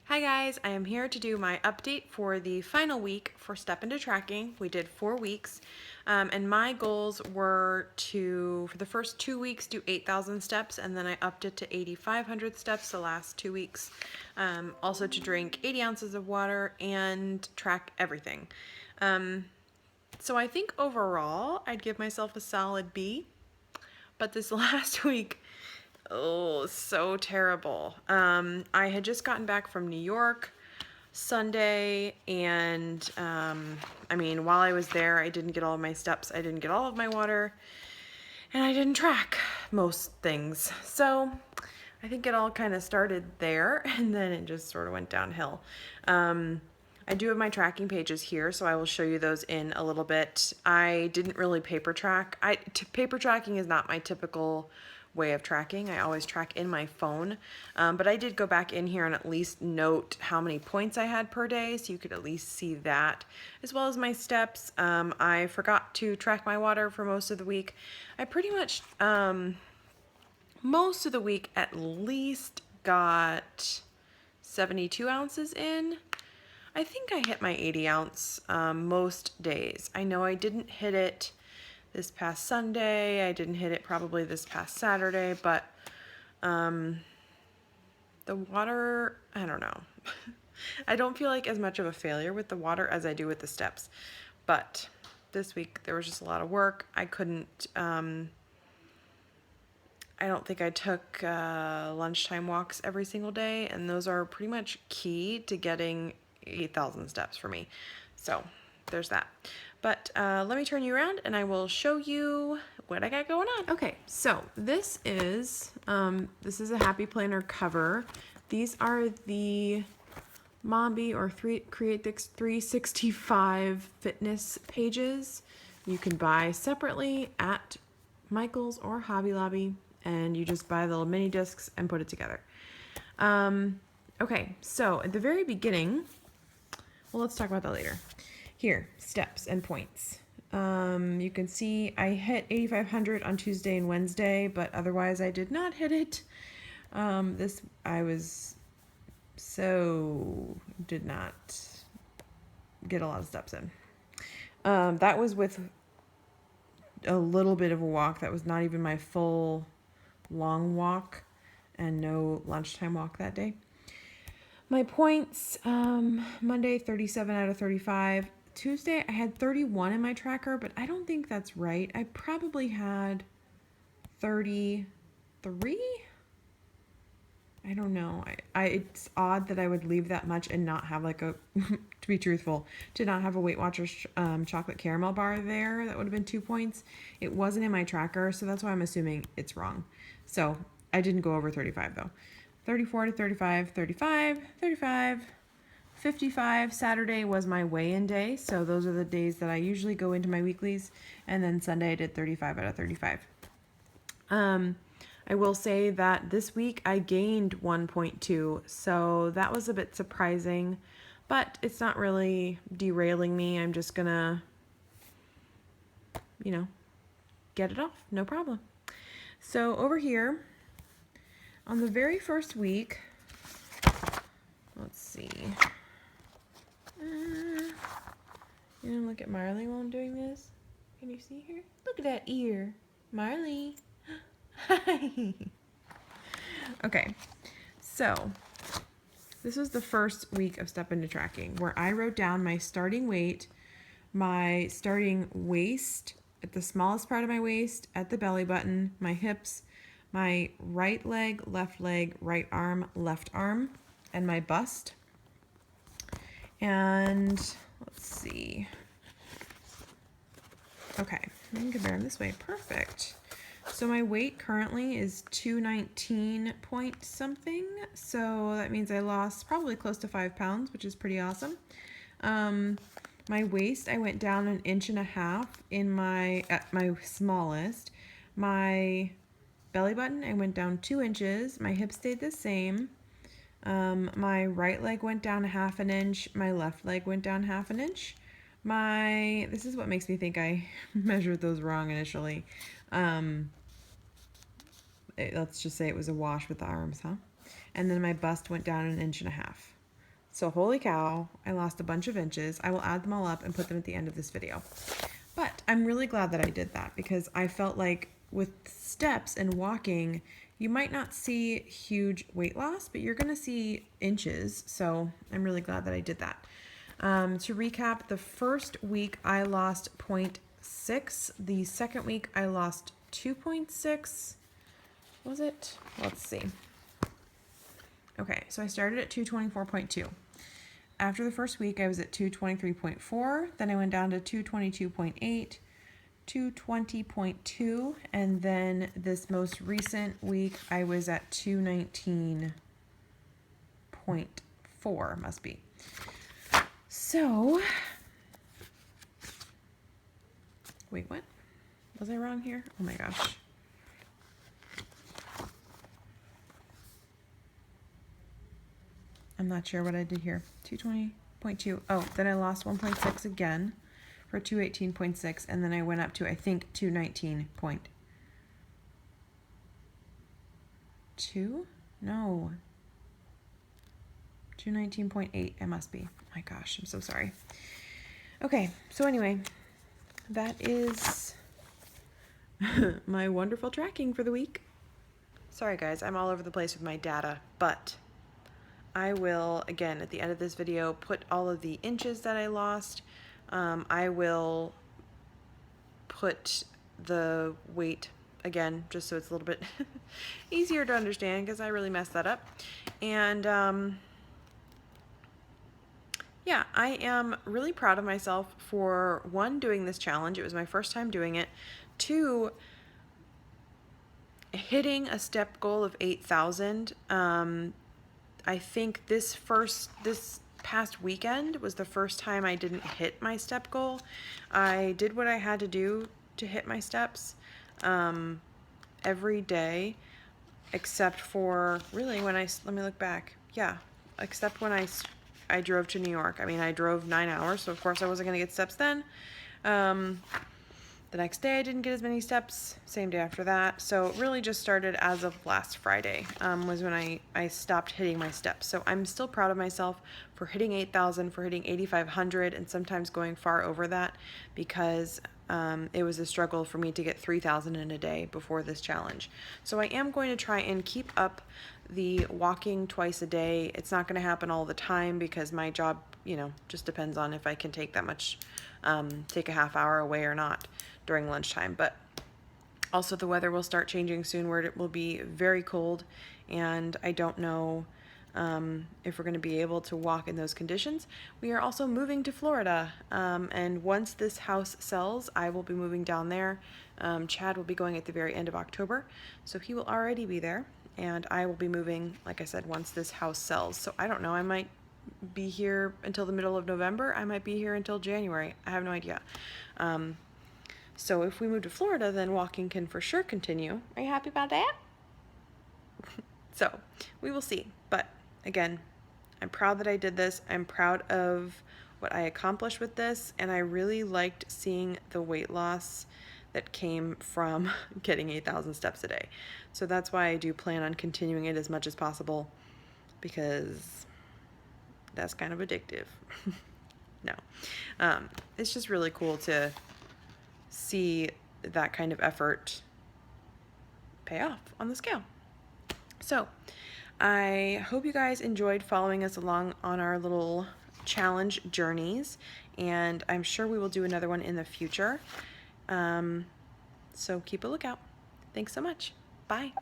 Hi guys, I am here to do my update for the final week for Step Into Tracking. We did 4 weeks, and my goals were to, for the first 2 weeks, do 8,000 steps, and then I upped it to 8,500 steps the last 2 weeks. Also to drink 80 ounces of water and track everything. So I think overall, I'd give myself a solid B, but this last week, oh, so terrible. I had just gotten back from New York Sunday, and while I was there, I didn't get all of my steps, I didn't get all of my water, and I didn't track most things. So I think it all kind of started there, and then it just sort of went downhill. I do have my tracking pages here, so I will show you those in a little bit. I didn't really paper track. Paper tracking is not my typical way of tracking. I always track in my phone, but I did go back in here and at least note how many points I had per day, so you could at least see that, as well as my steps. I forgot to track my water for most of the week. I pretty much, most of the week at least got 72 ounces in. I think I hit my 80 ounce most days. I know I didn't hit it this past Sunday. I didn't hit it probably this past Saturday, but the water, I don't know. I don't feel like as much of a failure with the water as I do with the steps. But this week there was just a lot of work. I couldn't, I don't think I took lunchtime walks every single day, and those are pretty much key to getting 8,000 steps for me. So there's that. But let me turn you around and I will show you what I got going on. Okay, so this is a Happy Planner cover. These are the Mombi or Create 365 fitness pages. You can buy separately at Michael's or Hobby Lobby, and you just buy the little mini discs and put it together. Okay, so at the very beginning, well, let's talk about that later. Here, steps and points. You can see I hit 8,500 on Tuesday and Wednesday, but otherwise I did not hit it. Did not get a lot of steps in. That was with a little bit of a walk. That was not even my full long walk, and no lunchtime walk that day. My points, Monday, 37 out of 35. Tuesday, I had 31 in my tracker, but I don't think that's right. I probably had 33? I don't know. It's odd that I would leave that much and not have like a, to be truthful, to not have a Weight Watchers chocolate caramel bar there. That would have been 2 points. It wasn't in my tracker, so that's why I'm assuming it's wrong. So I didn't go over 35 though. 34 to 35, 35, 35, 55. Saturday was my weigh-in day, so those are the days that I usually go into my weeklies, and then Sunday I did 35 out of 35. I will say that this week I gained 1.2, so that was a bit surprising, but it's not really derailing me. I'm just gonna, get it off, no problem. So over here, on the very first week, let's see. Look at Marley while I'm doing this. Can you see her? Look at that ear. Marley. Hi. Okay, so this was the first week of Step Into Tracking, where I wrote down my starting weight, my starting waist at the smallest part of my waist, at the belly button, my hips, my right leg, right arm, left arm, and my bust. And let's see. Okay, I can compare them this way. Perfect. So my weight currently is 219 point something. So that means I lost probably close to 5 pounds, which is pretty awesome. My waist, I went down 1.5 inches at my smallest. My belly button, I went down 2 inches. My hips stayed the same. My right leg went down 1/2 inch. My left leg went down 1/2 inch. This is what makes me think I measured those wrong initially. Let's just say it was a wash with the arms, huh? And then my bust went down 1.5 inches. So holy cow, I lost a bunch of inches. I will add them all up and put them at the end of this video. But I'm really glad that I did that because I felt like with steps and walking, you might not see huge weight loss, but you're going to see inches. So I'm really glad that I did that. To recap, the first week I lost 0.6. The second week I lost 2.6. Was it? Let's see. Okay, so I started at 224.2. After the first week, I was at 223.4. Then I went down to 222.8, 220.2, and then this most recent week, I was at 219.4, must be. So, wait, what? Was I wrong here? Oh my gosh. I'm not sure what I did here. 220.2. Oh, then I lost 1.6 again for 218.6, and then I went up to, I think, 219.2? No. 219.8, it must be. Oh my gosh, I'm so sorry. Okay, so anyway, that is my wonderful tracking for the week. Sorry guys, I'm all over the place with my data, but I will, again, at the end of this video, put all of the inches that I lost. I will put the weight, again, just so it's a little bit easier to understand because I really messed that up. And yeah, I am really proud of myself for, one, doing this challenge. It was my first time doing it. Two, hitting a step goal of 8,000. I think this past weekend was the first time I didn't hit my step goal. I did what I had to do to hit my steps every day, except for really when let me look back. Yeah, except when I drove to New York. I mean, I drove 9 hours, so of course I wasn't gonna get steps then. The next day I didn't get as many steps, same day after that. So it really just started as of last Friday was when I stopped hitting my steps. So I'm still proud of myself for hitting 8,000, for hitting 8,500, and sometimes going far over that because it was a struggle for me to get 3,000 in a day before this challenge. So I am going to try and keep up the walking twice a day. It's not going to happen all the time because my job, you know, just depends on if I can take that much, take a half hour away or not during lunchtime. But also the weather will start changing soon where it will be very cold, and I don't know if we're going to be able to walk in those conditions. We are also moving to Florida, and once this house sells, I will be moving down there. Chad will be going at the very end of October, so he will already be there, and I will be moving, like I said, once this house sells. So I don't know, I might be here until the middle of November. I might be here until January. I have no idea. So if we move to Florida, then walking can for sure continue. Are you happy about that? So we will see. But again, I'm proud that I did this. I'm proud of what I accomplished with this, and I really liked seeing the weight loss that came from getting 8,000 steps a day. So that's why I do plan on continuing it as much as possible, because that's kind of addictive. No, it's just really cool to see that kind of effort pay off on the scale. So I hope you guys enjoyed following us along on our little challenge journeys, and I'm sure we will do another one in the future. So keep a lookout. Thanks so much. Bye.